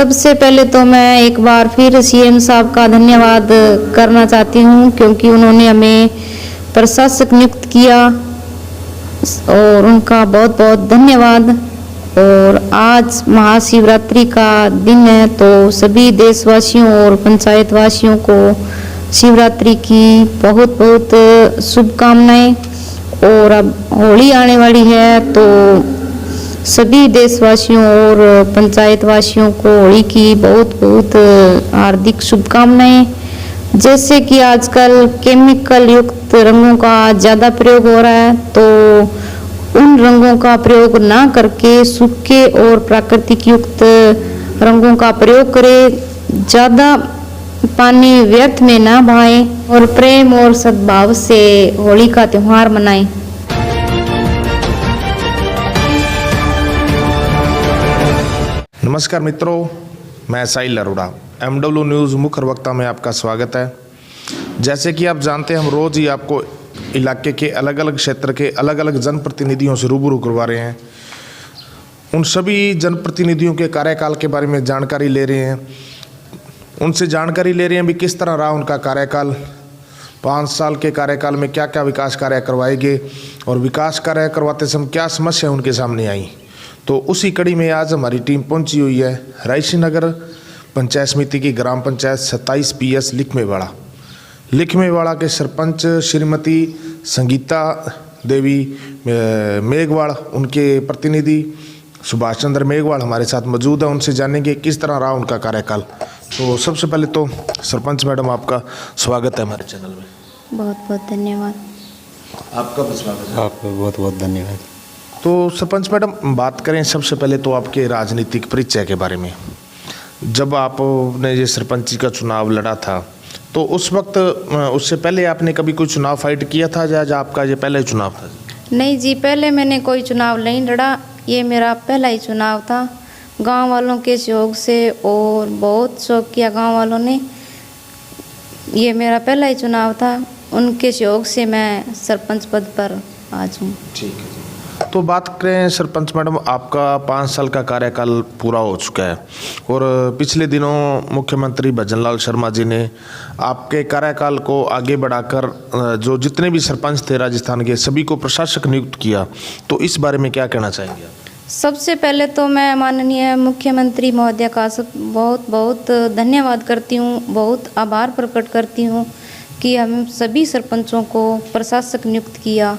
सबसे पहले तो मैं एक बार फिर सीएम साहब का धन्यवाद करना चाहती हूँ, क्योंकि उन्होंने हमें प्रशासक नियुक्त किया और उनका बहुत बहुत धन्यवाद। और आज महाशिवरात्रि का दिन है, तो सभी देशवासियों और पंचायत वासियों को शिवरात्रि की बहुत बहुत शुभकामनाएं। और अब होली आने वाली है, तो सभी देशवासियों और पंचायत वासियों को होली की बहुत बहुत हार्दिक शुभकामनाएं। जैसे कि आजकल केमिकल युक्त रंगों का ज़्यादा प्रयोग हो रहा है, तो उन रंगों का प्रयोग ना करके सूखे और प्राकृतिक युक्त रंगों का प्रयोग करें। ज़्यादा पानी व्यर्थ में ना बहाएं और प्रेम और सद्भाव से होली का त्यौहार मनाएं। नमस्कार मित्रों, मैं साहिल अरोड़ा, MW न्यूज़ मुख्य वक्ता में आपका स्वागत है। जैसे कि आप जानते हैं, हम रोज़ ही आपको इलाके के अलग अलग क्षेत्र के अलग अलग जनप्रतिनिधियों से रूबरू करवा रहे हैं। उन सभी जनप्रतिनिधियों के कार्यकाल के बारे में जानकारी ले रहे हैं, उनसे जानकारी ले रहे हैं भी किस तरह रहा उनका कार्यकाल, 5 साल के कार्यकाल में क्या क्या विकास कार्य करवाएंगे और विकास कार्य करवाते समय क्या समस्या उनके सामने आई। तो उसी कड़ी में आज हमारी टीम पहुंची हुई है रायसी नगर पंचायत समिति की ग्राम पंचायत 27 PS लिखमेवाड़ा के सरपंच श्रीमती संगीता देवी मेघवाड़, उनके प्रतिनिधि सुभाष चंद्र मेघवाड़ हमारे साथ मौजूद है। उनसे जानेंगे किस तरह रहा उनका कार्यकाल। तो सबसे पहले तो सरपंच मैडम, आपका स्वागत है हमारे चैनल में। बहुत बहुत धन्यवाद। आपका भी स्वागत है। आपका बहुत बहुत धन्यवाद। तो सरपंच मैडम, बात करें सबसे पहले तो आपके राजनीतिक परिचय के बारे में। जब आपने ये सरपंची का चुनाव लड़ा था, तो उस वक्त उससे पहले आपने कभी कोई चुनाव फाइट किया था या आपका ये पहला ही चुनाव था? नहीं जी, पहले मैंने कोई चुनाव नहीं लड़ा, ये मेरा पहला ही चुनाव था। गांव वालों के सहयोग से और बहुत सहयोग किया गांव वालों ने, ये मेरा पहला ही चुनाव था। उनके सहयोग से मैं सरपंच पद पर आज हूँ। ठीक है। तो बात करें सरपंच मैडम, आपका 5 साल का कार्यकाल पूरा हो चुका है और पिछले दिनों मुख्यमंत्री भजनलाल शर्मा जी ने आपके कार्यकाल को आगे बढ़ाकर जो जितने भी सरपंच थे राजस्थान के सभी को प्रशासक नियुक्त किया। तो इस बारे में क्या कहना चाहेंगे आप? सबसे पहले तो मैं माननीय मुख्यमंत्री महोदय का बहुत बहुत धन्यवाद करती हूँ, बहुत आभार प्रकट करती हूँ कि हम सभी सरपंचों को प्रशासक नियुक्त किया।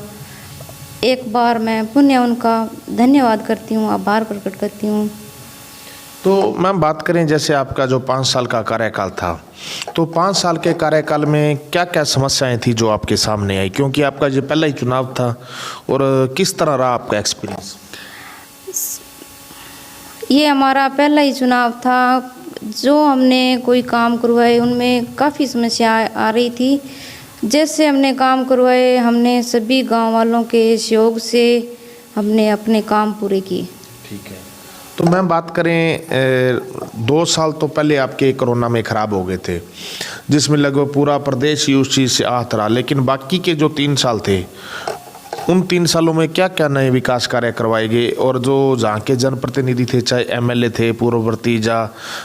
एक बार मैं पुनः उनका धन्यवाद करती हूँ, आभार प्रकट करती हूँ। तो मैम, बात करें जैसे आपका जो 5 साल का कार्यकाल था, तो 5 साल के कार्यकाल में क्या क्या समस्याएं थी जो आपके सामने आई, क्योंकि आपका ये पहला ही चुनाव था, और किस तरह रहा आपका एक्सपीरियंस? ये हमारा पहला ही चुनाव था। जो हमने कोई काम करवाए उनमें काफ़ी समस्या आ रही थी। जैसे हमने काम करवाए, हमने सभी गांव वालों के सहयोग से हमने अपने काम पूरे किए। ठीक है। तो मैम, बात करें 2 साल तो पहले आपके कोरोना में ख़राब हो गए थे, जिसमें लगभग पूरा प्रदेश ही उस चीज़ से आहत रहा, लेकिन बाकी के जो 3 साल थे, उन 3 सालों में क्या क्या नए विकास कार्य करवाए गए, और जो जहाँ के जनप्रतिनिधि थे, चाहे MLA थे पूर्ववर्ती या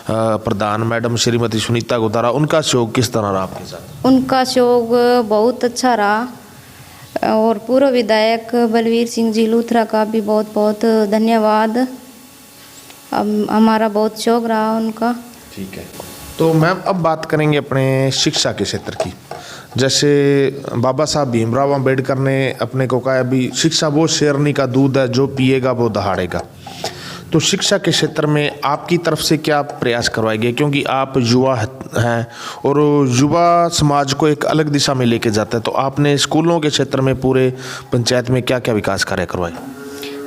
प्रधान मैडम श्रीमती सुनीता गोदारा, उनका सहयोग किस तरह रहा आपके साथ? उनका सहयोग बहुत अच्छा रहा, और पूर्व विधायक बलवीर सिंह जी लूथरा का भी बहुत बहुत धन्यवाद। हमारा बहुत सहयोग रहा उनका। ठीक है। तो मैम, अब बात करेंगे अपने शिक्षा के क्षेत्र की। जैसे बाबा साहब भीमराव अम्बेडकर ने अपने को कहा, अभी शिक्षा वो शेरनी का दूध है, जो पिएगा वो दहाड़ेगा। तो शिक्षा के क्षेत्र में आपकी तरफ से क्या प्रयास करवाएंगे, क्योंकि आप युवा हैं और युवा समाज को एक अलग दिशा में लेके जाता है, तो आपने स्कूलों के क्षेत्र में पूरे पंचायत में क्या क्या विकास कार्य करवाए?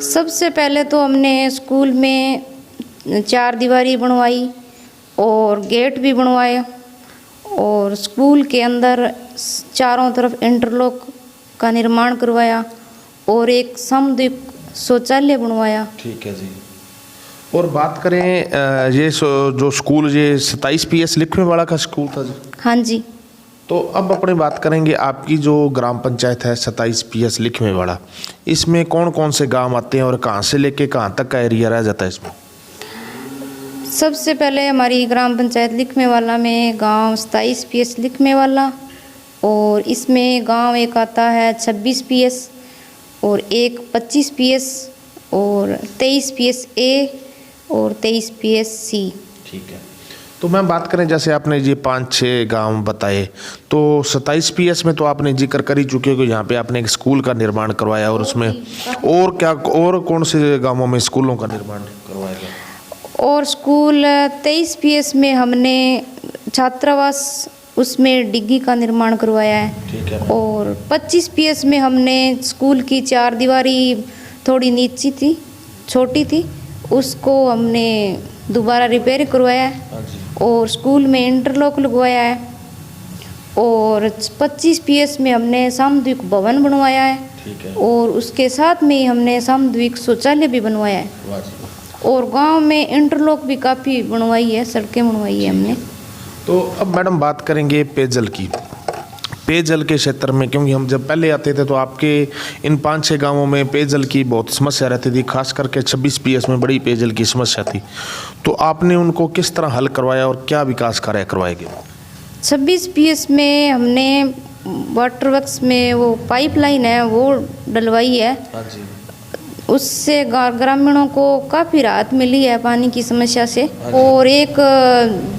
सबसे पहले तो हमने स्कूल में 4 दीवारी बनवाई और गेट भी बनवाया, और स्कूल के अंदर चारों तरफ इंटरलॉक का निर्माण करवाया, और एक सामुदायिक शौचालय बनवाया। ठीक है जी। और बात करें ये जो स्कूल, ये 27 PS लिखमेवाड़ा का स्कूल था जी? हाँ जी। तो अब अपने बात करेंगे आपकी जो ग्राम पंचायत है 27 PS लिखमेवाड़ा, इसमें कौन कौन से गांव आते हैं और कहाँ से लेके कहाँ तक का एरिया रह जाता है इसमें? सबसे पहले हमारी ग्राम पंचायत लिखमे वाला में गांव 27 PS लिखमे वाला, और इसमें गांव एक आता है 26 PS और एक 25 PS और 23 PS A और 23 PS C। ठीक है। तो मैम बात करें, जैसे आपने ये 5-6 गांव बताए, तो 27 PS में तो आपने जिक्र कर ही चुके हो कि यहाँ पे आपने एक स्कूल का निर्माण करवाया, और उसमें और क्या, और कौन से गांवों में स्कूलों का निर्माण करवाया गया? और स्कूल 23 PS में हमने छात्रावास, उसमें डिग्गी का निर्माण करवाया है। ठीक है। और 25 PS में हमने स्कूल की 4 दीवारी थोड़ी नीची थी, छोटी थी, उसको हमने दोबारा रिपेयर करवाया है। हाँ जी। और स्कूल में इंटरलॉक लगवाया है। और 25 PS में हमने सामुदायिक भवन बनवाया है। ठीक है। और उसके साथ में ही हमने सामुदायिक शौचालय भी बनवाया है। वाह जी। और गांव में इंटरलॉक भी काफ़ी बनवाई है, सड़कें बनवाई है हमने। तो अब मैडम बात करेंगे पेयजल की। पेयजल के क्षेत्र में, क्योंकि हम जब पहले आते थे तो आपके इन 5-6 गांवों में पेयजल की बहुत समस्या रहती थी, खास करके 26 PS में बड़ी पेयजल की समस्या थी। तो आपने उनको किस तरह हल करवाया और क्या विकास कार्य करवाए गए? 26 PS में हमने वाटर वर्क्स में वो पाइपलाइन है वो डलवाई है। हाँ जी। उससे ग्रामीणों को काफ़ी राहत मिली है पानी की समस्या से। और एक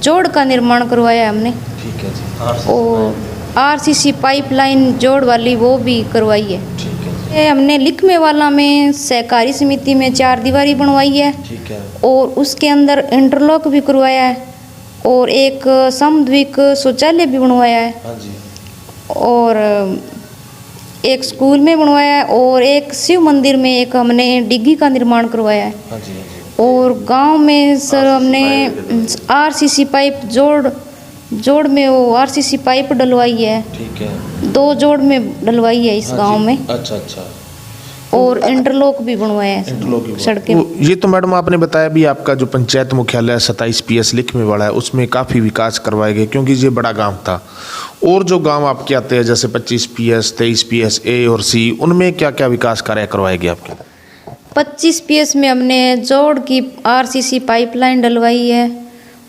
जोड़ का निर्माण करवाया हमने। ठीक है जी। और RCC पाइपलाइन जोड़ वाली वो भी करवाई है। ठीक है। ये हमने लिखमे वाला में सहकारी समिति में 4 दीवारी बनवाई है। ठीक है। और उसके अंदर इंटरलॉक भी करवाया है। और एक सामुदायिक शौचालय भी बनवाया है। हाँ जी। और एक स्कूल में बनवाया है। और एक शिव मंदिर में एक हमने डिग्गी का निर्माण करवाया है। हाँ जी। और गांव में सर हमने RCC पाइप जोड़ में वो RCC पाइप डलवाई है। ठीक है। 2 जोड़ में डलवाई है इस गांव में। अच्छा अच्छा। और इंटरलॉक भी बनवाया है सड़कें। ये तो मैडम आपने बताया भी, आपका जो पंचायत मुख्यालय 27 PS लिखमे वाला है उसमें काफ़ी विकास करवाए गए, क्योंकि ये बड़ा गांव था। और जो गांव आपके आते हैं जैसे 25 PS, 23 PS A और C, उनमें क्या क्या विकास कार्य करवाए गए आपके? 25 PS में हमने जोड़ की RCC पाइपलाइन डलवाई है।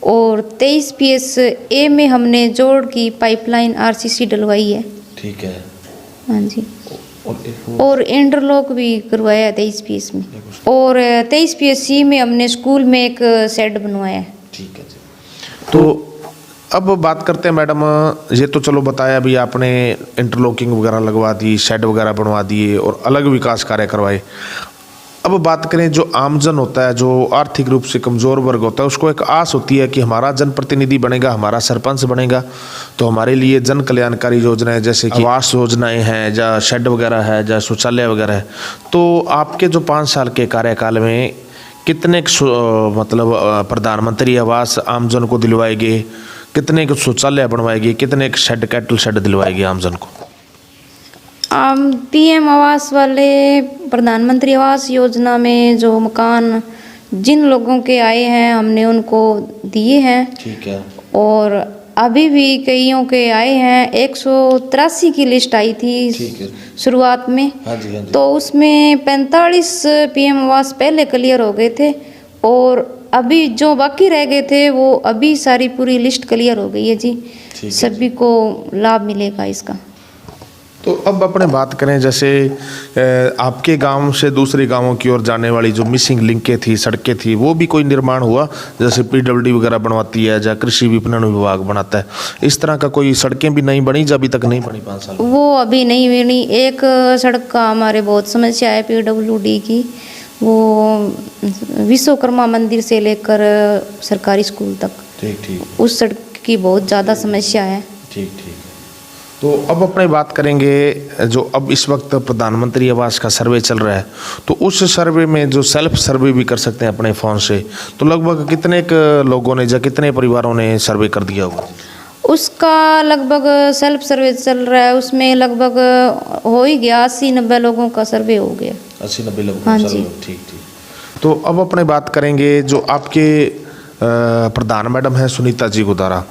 और 23 PS A में हमने जोड़ की पाइपलाइन RCC डलवाई है। ठीक है। हाँ जी। और इंटरलॉक भी करवाया है 23 PS में। और 23 PS C में हमने स्कूल में एक शेड बनवाया है। ठीक है जी। तो अब बात करते हैं मैडम, ये तो चलो बताया भी आपने, इंटरलॉकिंग वगैरह लगवा दी, शेड वगैरह बनवा दिए और अलग विकास कार्य करवाए। अब बात करें, जो आमजन होता है, जो आर्थिक रूप से कमज़ोर वर्ग होता है, उसको एक आस होती है कि हमारा जनप्रतिनिधि बनेगा, हमारा सरपंच बनेगा तो हमारे लिए जन कल्याणकारी योजनाएं जैसे कि आवास योजनाएं हैं, या शेड वगैरह है, या शौचालय वगैरह है। तो आपके जो 5 साल के कार्यकाल में कितने मतलब प्रधानमंत्री आवास आमजन को दिलवाए गए, कितने के शौचालय बनवाए गए, कितने के शेड, कैटल शेड दिलवाए गए आमजन को? PM आवास वाले प्रधानमंत्री आवास योजना में जो मकान जिन लोगों के आए हैं हमने उनको दिए हैं। ठीक है। और अभी भी कईयों के आए हैं। 183 की लिस्ट आई थी शुरुआत में। हाँ जी, हाँ जी। तो उसमें 45 PM आवास पहले क्लियर हो गए थे। और अभी जो बाकी रह गए थे वो अभी सारी पूरी लिस्ट क्लियर हो गई है जी। सभी को लाभ मिलेगा इसका। तो अब अपने बात करें, जैसे आपके गांव से दूसरे गांवों की ओर जाने वाली जो मिसिंग लिंकें थी, सड़कें थी, वो भी कोई निर्माण हुआ? जैसे PWD वगैरह बनवाती है, या कृषि विपणन विभाग बनाता है, इस तरह का कोई सड़कें भी नहीं बनी, जब अभी तक नहीं बनी 5 साल? वो अभी नहीं बनी। एक सड़क का हमारे बहुत समस्या है PWD की, वो विश्वकर्मा मंदिर से लेकर सरकारी स्कूल तक। ठीक ठीक। उस सड़क की बहुत ज़्यादा समस्या है। ठीक ठीक। तो अब अपने बात करेंगे, जो अब इस वक्त प्रधानमंत्री आवास का सर्वे चल रहा है, तो उस सर्वे में जो सेल्फ सर्वे भी कर सकते हैं अपने फ़ोन से, तो लगभग कितने लोगों ने या कितने परिवारों ने सर्वे कर दिया होगा? उसका लगभग सेल्फ सर्वे चल रहा है, उसमें लगभग हो ही गया 80-90 लोगों का सर्वे हो गया। 80-90 लोगों हाँ का सर्वे। ठीक ठीक। तो अब अपने बात करेंगे, जो आपके प्रधान मैडम है सुनीता जी गुदारा,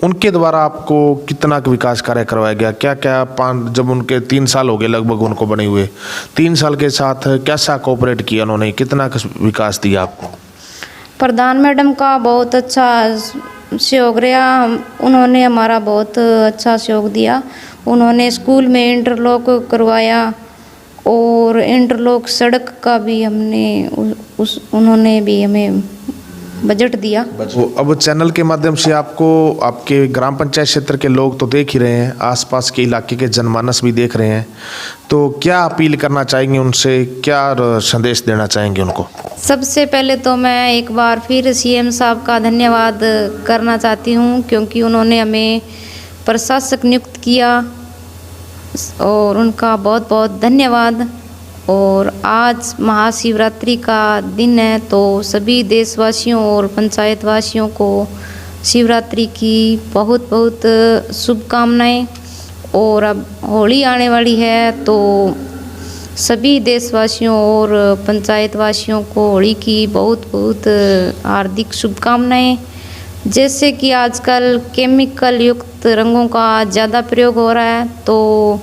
उनके द्वारा आपको कितना विकास कार्य करवाया गया? क्या क्या जब उनके 3 साल हो गए लगभग उनको बने हुए, 3 साल के साथ कैसा कोऑपरेट किया उन्होंने, कितना विकास दिया आपको? प्रधान मैडम का बहुत अच्छा सहयोग रहा। उन्होंने हमारा बहुत अच्छा सहयोग दिया। उन्होंने स्कूल में इंटरलॉक करवाया और इंटरलॉक सड़क का भी हमने उन्होंने भी हमें बजट दिया। अब चैनल के माध्यम से आपको आपके ग्राम पंचायत क्षेत्र के लोग तो देख ही रहे हैं, आसपास के इलाके के जनमानस भी देख रहे हैं, तो क्या अपील करना चाहेंगे उनसे, क्या संदेश देना चाहेंगे उनको? सबसे पहले तो मैं एक बार फिर सीएम साहब का धन्यवाद करना चाहती हूँ, क्योंकि उन्होंने हमें प्रशासक नियुक्त किया और उनका बहुत बहुत धन्यवाद। और आज महाशिवरात्रि का दिन है, तो सभी देशवासियों और पंचायत वासियों को शिवरात्रि की बहुत बहुत शुभकामनाएं। और अब होली आने वाली है, तो सभी देशवासियों और पंचायत वासियों को होली की बहुत बहुत हार्दिक शुभकामनाएं। जैसे कि आजकल केमिकल युक्त रंगों का ज़्यादा प्रयोग हो रहा है, तो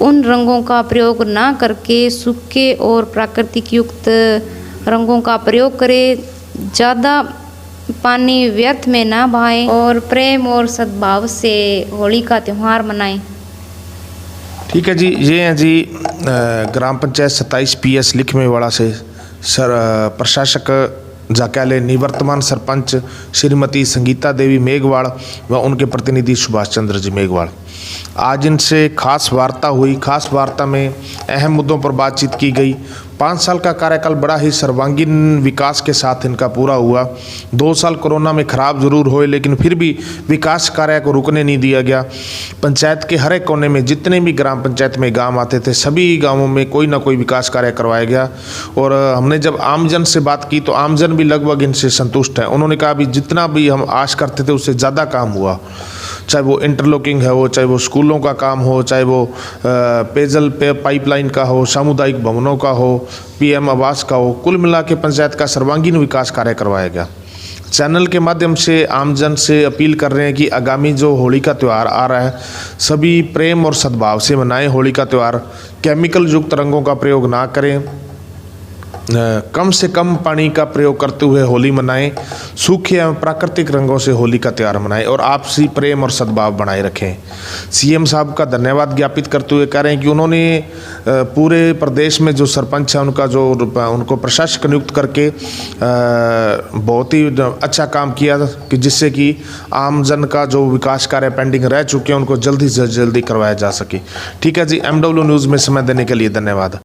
उन रंगों का प्रयोग ना करके सूखे और प्राकृतिक युक्त रंगों का प्रयोग करें। ज़्यादा पानी व्यर्थ में ना बहाएं और प्रेम और सद्भाव से होली का त्यौहार मनाएं। ठीक है जी, ये हैं जी ग्राम पंचायत 27 PS लिखमेवाड़ा से प्रशासक जाक्याले निवर्तमान सरपंच श्रीमती संगीता देवी मेघवाड़ व उनके प्रतिनिधि सुभाष चंद्र जी मेघवाड़। आज इनसे खास वार्ता हुई। खास वार्ता में अहम मुद्दों पर बातचीत की गई। 5 साल का कार्यकाल बड़ा ही सर्वांगीण विकास के साथ इनका पूरा हुआ। 2 साल कोरोना में खराब जरूर हुए, लेकिन फिर भी विकास कार्य को रुकने नहीं दिया गया। पंचायत के हर एक कोने में जितने भी ग्राम पंचायत में गांव आते थे, सभी गांवों में कोई ना कोई विकास कार्य करवाया गया। और हमने जब आमजन से बात की तो आमजन भी लगभग इनसे संतुष्ट है। उन्होंने कहा भी जितना भी हम आश करते थे उससे ज़्यादा काम हुआ, चाहे वो इंटरलॉकिंग है, वो चाहे वो स्कूलों का काम हो, चाहे वो पेयजल पाइपलाइन का हो, सामुदायिक भवनों का हो, PM आवास का हो। कुल मिला के पंचायत का सर्वांगीण विकास कार्य करवाया गया। चैनल के माध्यम से आमजन से अपील कर रहे हैं कि आगामी जो होली का त्यौहार आ रहा है, सभी प्रेम और सद्भाव से मनाएं होली का त्यौहार। केमिकल युक्त रंगों का प्रयोग ना करें, कम से कम पानी का प्रयोग करते हुए होली मनाएं, सूखे एवं प्राकृतिक रंगों से होली का त्यौहार मनाएं और आपसी प्रेम और सद्भाव बनाए रखें। सीएम साहब का धन्यवाद ज्ञापित करते हुए कह रहे हैं कि उन्होंने पूरे प्रदेश में जो सरपंच है उनको प्रशासक नियुक्त करके बहुत ही अच्छा काम किया कि जिससे कि आमजन का जो विकास कार्य पेंडिंग रह चुके हैं उनको जल्दी से जल्दी करवाया जा सके। ठीक है जी, MW न्यूज़ में समय देने के लिए धन्यवाद।